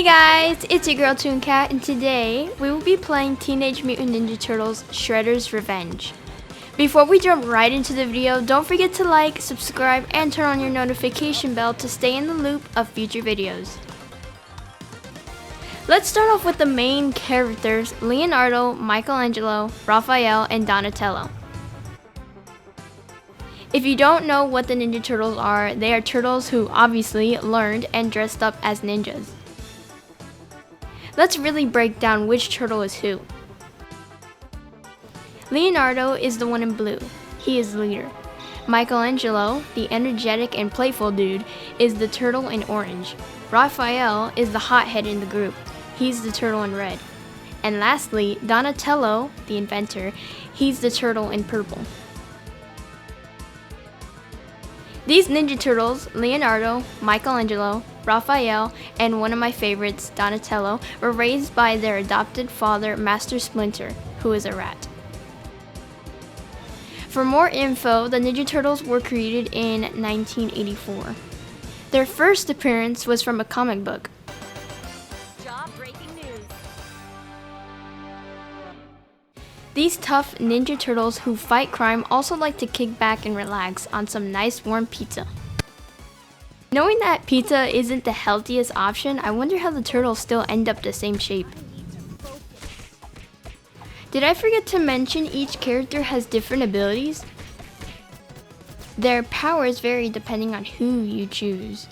guys, it's your girl Toon Cat, and today we will be playing Teenage Mutant Ninja Turtles Shredder's Revenge. Before we jump right into the video, don't forget to like, subscribe, and turn on your notification bell to stay in the loop of future videos. Let's start off with the main characters, Leonardo, Michelangelo, Raphael, and Donatello. If you don't know what the Ninja Turtles are, they are turtles who obviously learned and dressed up as ninjas. Let's really break down which turtle is who. Leonardo is the one in blue. He is the leader. Michelangelo, the energetic and playful dude, is the turtle in orange. Raphael is the hothead in the group. He's the turtle in red. And lastly, Donatello, the inventor, he's the turtle in purple. These Ninja Turtles, Leonardo, Michelangelo, Raphael, and one of my favorites, Donatello, were raised by their adopted father, Master Splinter, who is a rat. For more info, the Ninja Turtles were created in 1984. Their first appearance was from a comic book. These tough Ninja Turtles who fight crime also like to kick back and relax on some nice warm pizza. Knowing that pizza isn't the healthiest option, I wonder how the turtles still end up the same shape. Did I forget to mention each character has different abilities? Their powers vary depending on who you choose.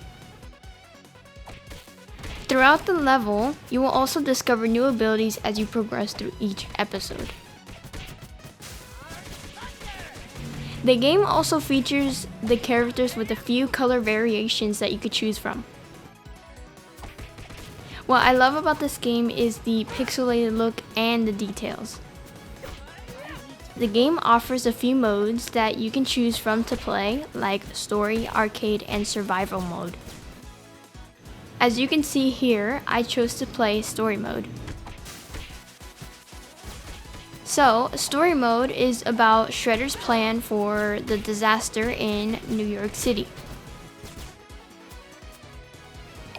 Throughout the level, you will also discover new abilities as you progress through each episode. The game also features the characters with a few color variations that you could choose from. What I love about this game is the pixelated look and the details. The game offers a few modes that you can choose from to play, like Story, Arcade, and Survival mode. As you can see here, I chose to play Story mode. So, Story mode is about Shredder's plan for the disaster in New York City.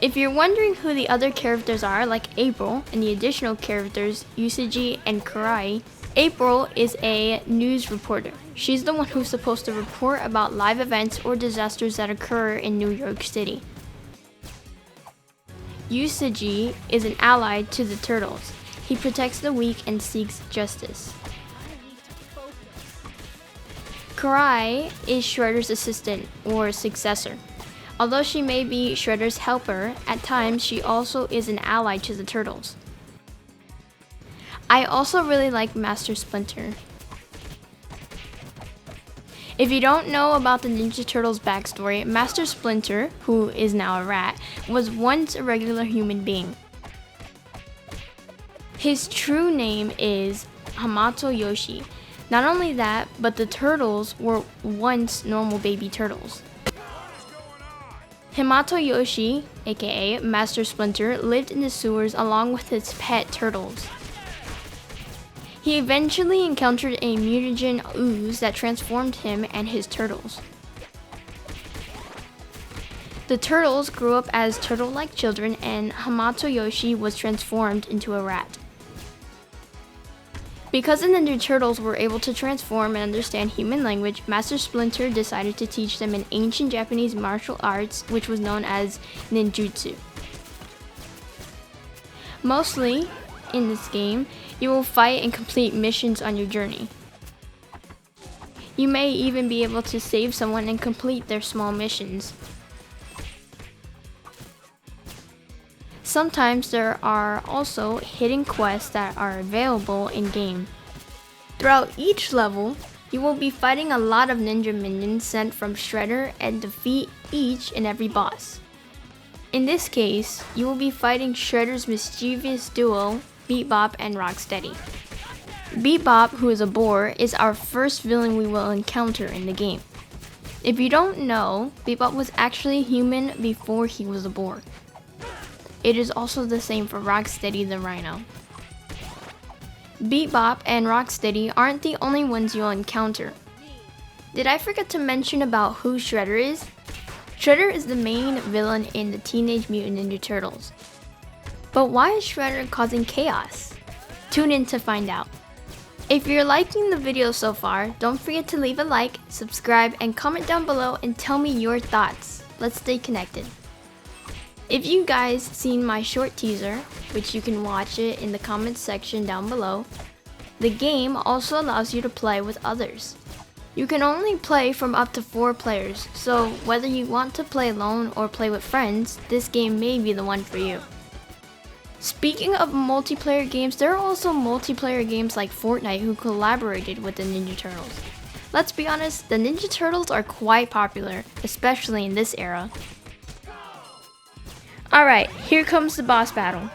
If you're wondering who the other characters are, like April and the additional characters Usagi and Karai, April is a news reporter. She's the one who's supposed to report about live events or disasters that occur in New York City. Usagi is an ally to the Turtles. He protects the weak and seeks justice. Karai is Shredder's assistant or successor. Although she may be Shredder's helper, at times she also is an ally to the Turtles. I also really like Master Splinter. If you don't know about the Ninja Turtles backstory, Master Splinter, who is now a rat, was once a regular human being. His true name is Hamato Yoshi. Not only that, but the turtles were once normal baby turtles. Hamato Yoshi, aka Master Splinter, lived in the sewers along with his pet turtles. He eventually encountered a mutagen ooze that transformed him and his turtles. The turtles grew up as turtle-like children, and Hamato Yoshi was transformed into a rat. Because the Ninja Turtles were able to transform and understand human language, Master Splinter decided to teach them an ancient Japanese martial arts, which was known as ninjutsu. Mostly, in this game, you will fight and complete missions on your journey. You may even be able to save someone and complete their small missions. Sometimes there are also hidden quests that are available in-game. Throughout each level, you will be fighting a lot of ninja minions sent from Shredder and defeat each and every boss. In this case, you will be fighting Shredder's mischievous duo, Bebop and Rocksteady. Bebop, who is a boar, is our first villain we will encounter in the game. If you don't know, Bebop was actually human before he was a boar. It is also the same for Rocksteady the Rhino. Bebop and Rocksteady aren't the only ones you'll encounter. Did I forget to mention about who Shredder is? Shredder is the main villain in the Teenage Mutant Ninja Turtles. But why is Shredder causing chaos? Tune in to find out. If you're liking the video so far, don't forget to leave a like, subscribe, and comment down below and tell me your thoughts. Let's stay connected. If you guys seen my short teaser, which you can watch it in the comments section down below, the game also allows you to play with others. You can only play from up to 4 players, so whether you want to play alone or play with friends, this game may be the one for you. Speaking of multiplayer games, there are also multiplayer games like Fortnite who collaborated with the Ninja Turtles. Let's be honest, the Ninja Turtles are quite popular, especially in this era. Alright, here comes the boss battle.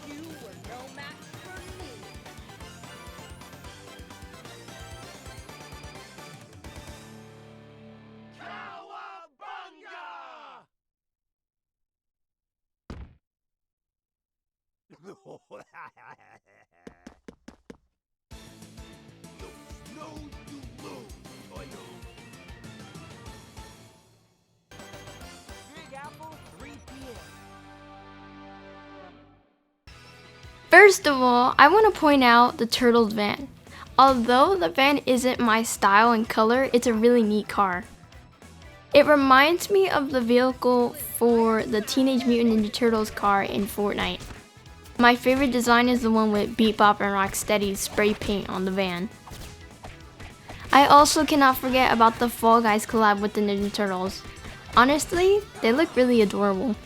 You were no match for me. Cowabunga! Big Apple, 3 p.m. First of all, I want to point out the Turtles van. Although the van isn't my style and color, it's a really neat car. It reminds me of the vehicle for the Teenage Mutant Ninja Turtles car in Fortnite. My favorite design is the one with Bebop and Rocksteady's spray paint on the van. I also cannot forget about the Fall Guys collab with the Ninja Turtles. Honestly, they look really adorable.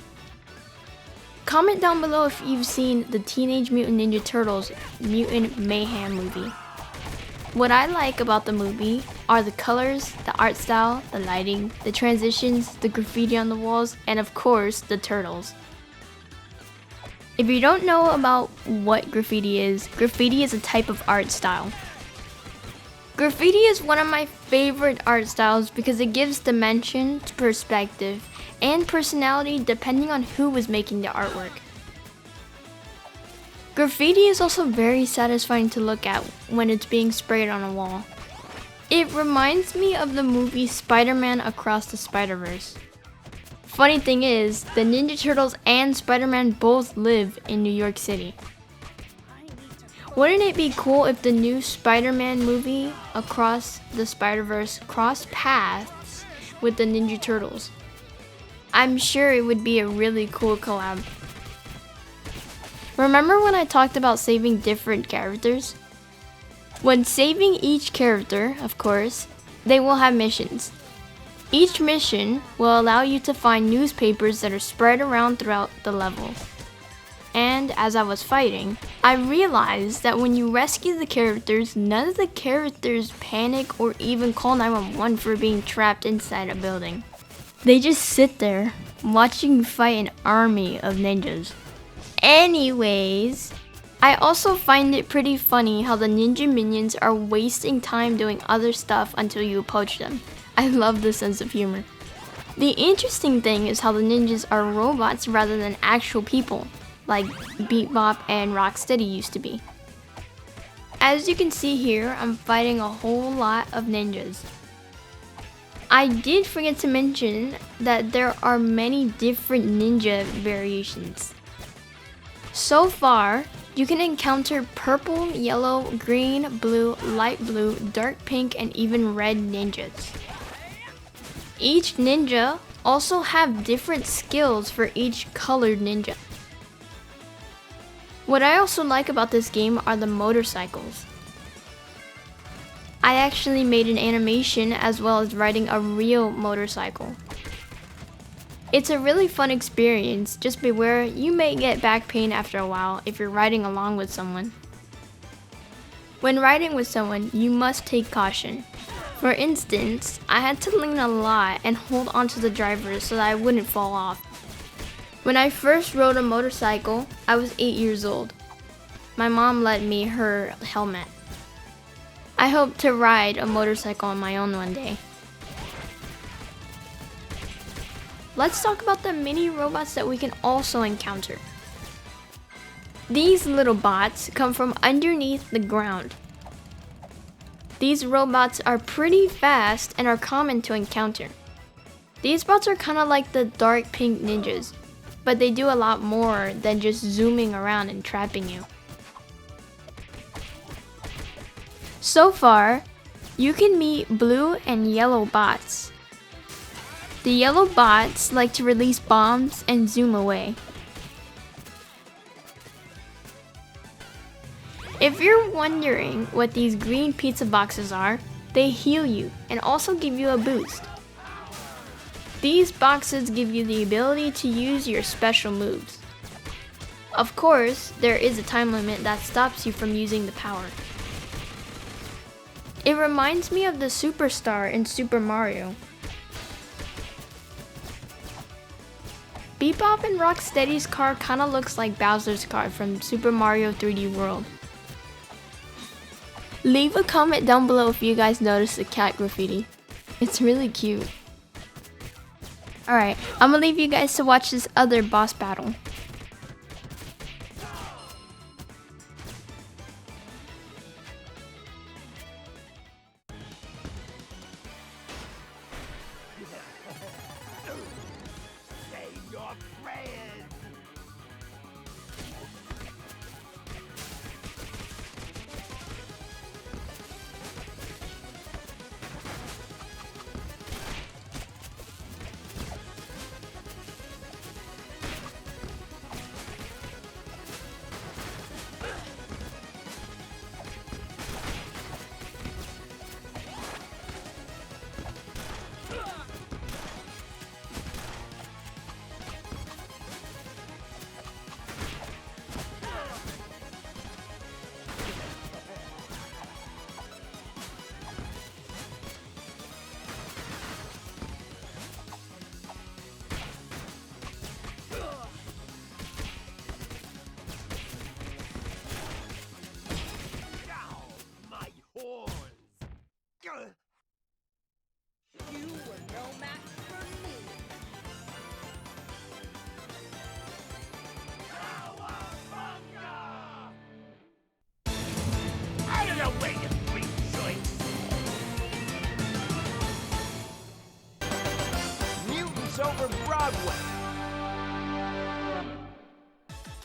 Comment down below if you've seen the Teenage Mutant Ninja Turtles Mutant Mayhem movie. What I like about the movie are the colors, the art style, the lighting, the transitions, the graffiti on the walls, and of course, the turtles. If you don't know about what graffiti is a type of art style. Graffiti is one of my favorite art styles because it gives dimension, perspective, and personality depending on who was making the artwork. Graffiti is also very satisfying to look at when it's being sprayed on a wall. It reminds me of the movie Spider-Man Across the Spider-Verse. Funny thing is, the Ninja Turtles and Spider-Man both live in New York City. Wouldn't it be cool if the new Spider-Man movie Across the Spider-Verse crossed paths with the Ninja Turtles? I'm sure it would be a really cool collab. Remember when I talked about saving different characters? When saving each character, of course, they will have missions. Each mission will allow you to find newspapers that are spread around throughout the level. And as I was fighting, I realized that when you rescue the characters, none of the characters panic or even call 911 for being trapped inside a building. They just sit there, watching you fight an army of ninjas. Anyways, I also find it pretty funny how the ninja minions are wasting time doing other stuff until you approach them. I love this sense of humor. The interesting thing is how the ninjas are robots rather than actual people, like Bebop and Rocksteady used to be. As you can see here, I'm fighting a whole lot of ninjas. I did forget to mention that there are many different ninja variations. So far, you can encounter purple, yellow, green, blue, light blue, dark pink, and even red ninjas. Each ninja also have different skills for each colored ninja. What I also like about this game are the motorcycles. I actually made an animation as well as riding a real motorcycle. It's a really fun experience, just beware you may get back pain after a while if you're riding along with someone. When riding with someone, you must take caution. For instance, I had to lean a lot and hold onto the driver so that I wouldn't fall off. When I first rode a motorcycle, I was 8 years old. My mom lent me her helmet. I hope to ride a motorcycle on my own one day. Let's talk about the mini robots that we can also encounter. These little bots come from underneath the ground. These robots are pretty fast and are common to encounter. These bots are kind of like the dark pink ninjas, but they do a lot more than just zooming around and trapping you. So far, you can meet blue and yellow bots. The yellow bots like to release bombs and zoom away. If you're wondering what these green pizza boxes are, they heal you and also give you a boost. These boxes give you the ability to use your special moves. Of course, there is a time limit that stops you from using the power. It reminds me of the superstar in Super Mario. Bebop and Rocksteady's car kinda looks like Bowser's car from Super Mario 3D World. Leave a comment down below if you guys noticed the cat graffiti. It's really cute. Alright, I'm gonna leave you guys to watch this other boss battle. Say your prayers. You were no match for me. Cowabunga! Out of the way, you freak joint! Mutants over Broadway.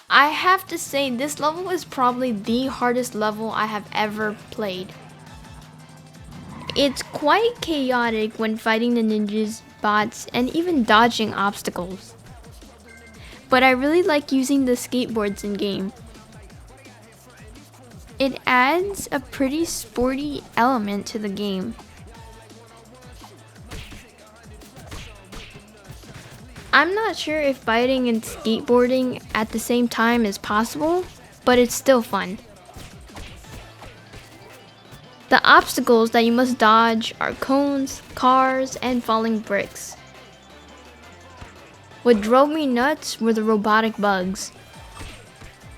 I have to say this level is probably the hardest level I have ever played. It's quite chaotic when fighting the ninjas, bots, and even dodging obstacles. But I really like using the skateboards in game. It adds a pretty sporty element to the game. I'm not sure if fighting and skateboarding at the same time is possible, but it's still fun. The obstacles that you must dodge are cones, cars, and falling bricks. What drove me nuts were the robotic bugs.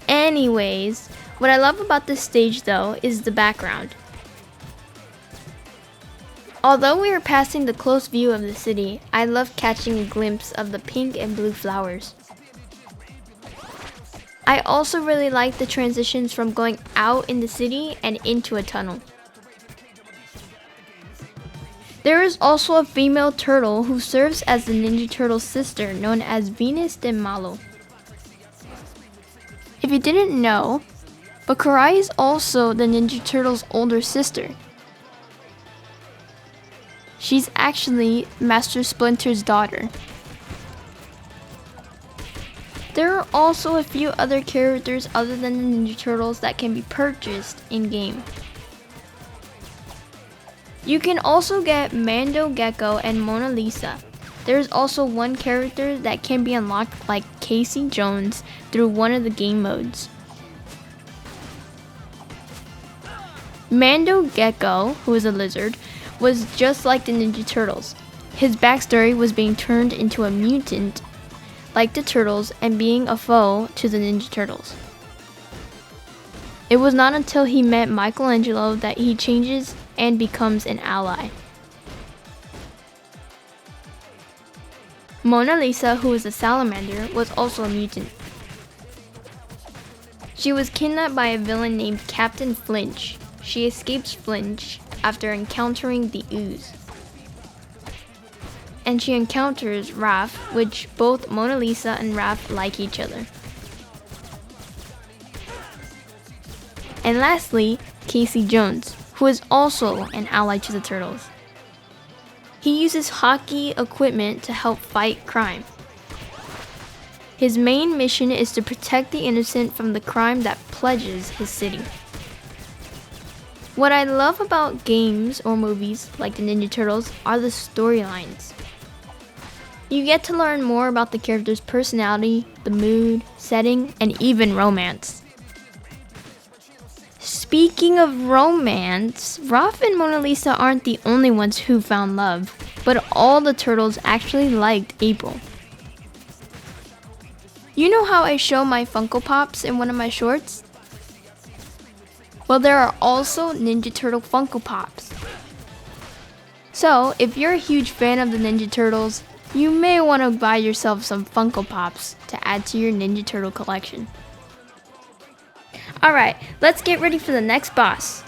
Anyways, what I love about this stage though is the background. Although we are passing the close view of the city, I love catching a glimpse of the pink and blue flowers. I also really like the transitions from going out in the city and into a tunnel. There is also a female turtle who serves as the Ninja Turtle's sister, known as Venus de Malo. If you didn't know, but Karai is also the Ninja Turtle's older sister. She's actually Master Splinter's daughter. There are also a few other characters other than the Ninja Turtles that can be purchased in-game. You can also get Mando Gecko and Mona Lisa. There's also one character that can be unlocked like Casey Jones through one of the game modes. Mando Gecko, who is a lizard, was just like the Ninja Turtles. His backstory was being turned into a mutant like the Turtles and being a foe to the Ninja Turtles. It was not until he met Michelangelo that he changes and becomes an ally. Mona Lisa, who is a salamander, was also a mutant. She was kidnapped by a villain named Captain Flinch. She escapes Flinch after encountering the ooze. And she encounters Raph, which both Mona Lisa and Raph like each other. And lastly, Casey Jones, who is also an ally to the Turtles. He uses hockey equipment to help fight crime. His main mission is to protect the innocent from the crime that plagues his city. What I love about games or movies like the Ninja Turtles are the storylines. You get to learn more about the character's personality, the mood, setting, and even romance. Speaking of romance, Raph and Mona Lisa aren't the only ones who found love, but all the turtles actually liked April. You know how I show my Funko Pops in one of my shorts? Well, there are also Ninja Turtle Funko Pops. So, if you're a huge fan of the Ninja Turtles, you may want to buy yourself some Funko Pops to add to your Ninja Turtle collection. Alright, let's get ready for the next boss.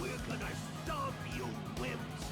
We're gonna stop you wimps.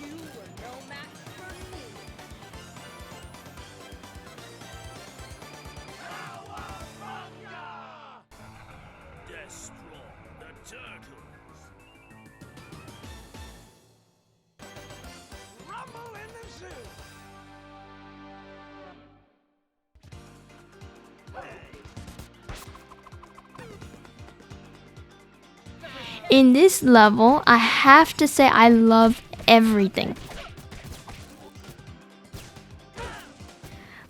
You were no match for me. Cowabunga! Destroy the turtles. Rumble in the zoo. In this level, I have to say I love everything.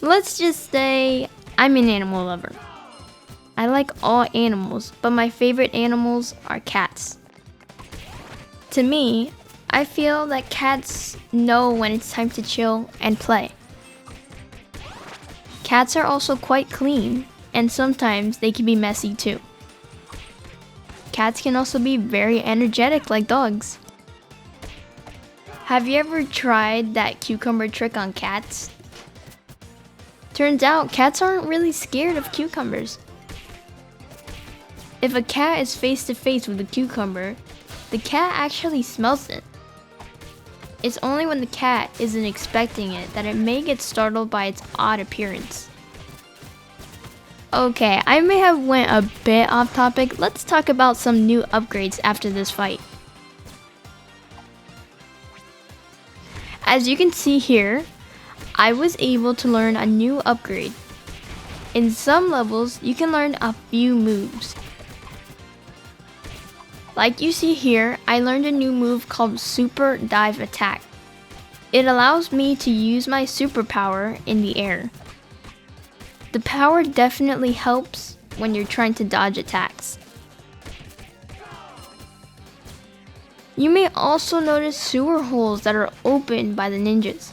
Let's just say I'm an animal lover. I like all animals, but my favorite animals are cats. To me, I feel that cats know when it's time to chill and play. Cats are also quite clean, and sometimes they can be messy too. Cats can also be very energetic like dogs. Have you ever tried that cucumber trick on cats? Turns out cats aren't really scared of cucumbers. If a cat is face to face with a cucumber, the cat actually smells it. It's only when the cat isn't expecting it that it may get startled by its odd appearance. Okay, I may have went a bit off topic. Let's talk about some new upgrades after this fight. As you can see here, I was able to learn a new upgrade. In some levels, you can learn a few moves. Like you see here, I learned a new move called Super Dive Attack. It allows me to use my superpower in the air. The power definitely helps when you're trying to dodge attacks. You may also notice sewer holes that are opened by the ninjas.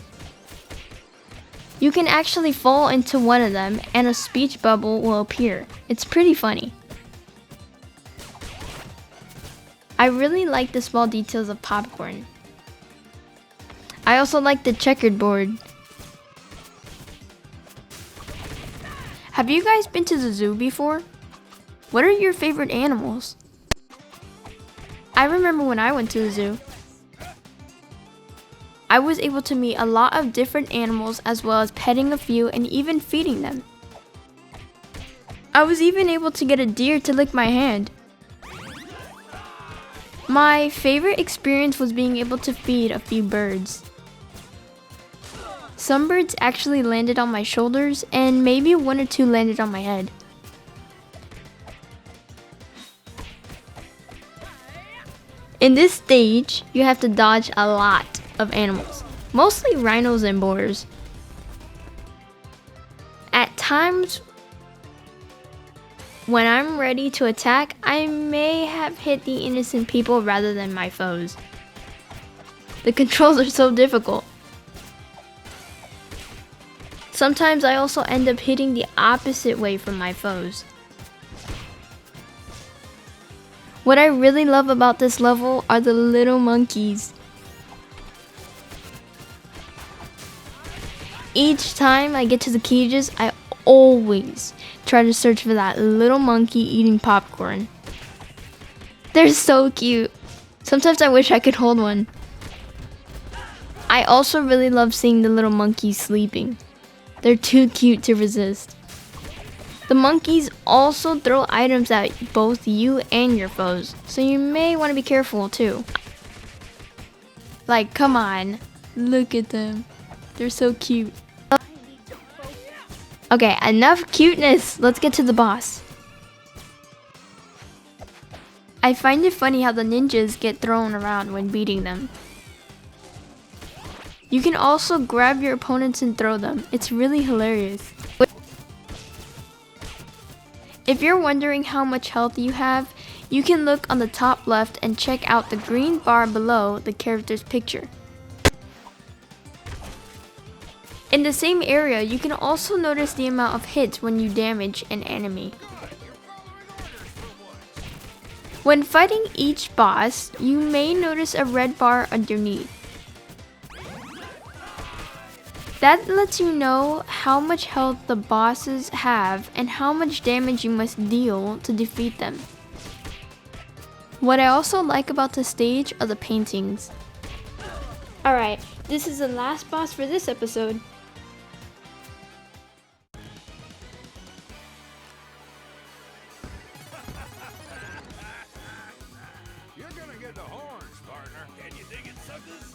You can actually fall into one of them and a speech bubble will appear. It's pretty funny. I really like the small details of popcorn. I also like the checkered board. Have you guys been to the zoo before? What are your favorite animals? I remember when I went to the zoo. I was able to meet a lot of different animals as well as petting a few and even feeding them. I was even able to get a deer to lick my hand. My favorite experience was being able to feed a few birds. Some birds actually landed on my shoulders and maybe one or two landed on my head. In this stage, you have to dodge a lot of animals, mostly rhinos and boars. At times, when I'm ready to attack, I may have hit the innocent people rather than my foes. The controls are so difficult. Sometimes I also end up hitting the opposite way from my foes. What I really love about this level are the little monkeys. Each time I get to the cages, I always try to search for that little monkey eating popcorn. They're so cute. Sometimes I wish I could hold one. I also really love seeing the little monkeys sleeping. They're too cute to resist. The monkeys also throw items at both you and your foes, so you may want to be careful too. Like, come on, look at them. They're so cute. Okay, enough cuteness. Let's get to the boss. I find it funny how the ninjas get thrown around when beating them. You can also grab your opponents and throw them. It's really hilarious. If you're wondering how much health you have, you can look on the top left and check out the green bar below the character's picture. In the same area, you can also notice the amount of hits when you damage an enemy. When fighting each boss, you may notice a red bar underneath. That lets you know how much health the bosses have and how much damage you must deal to defeat them. What I also like about the stage are the paintings. Alright, this is the last boss for this episode. You're gonna get the horns, partner. Can you dig it, suckers?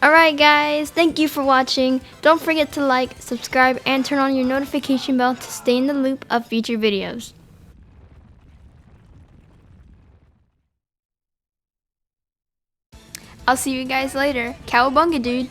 Alright guys, thank you for watching. Don't forget to like, subscribe, and turn on your notification bell to stay in the loop of future videos. I'll see you guys later. Cowabunga Dude!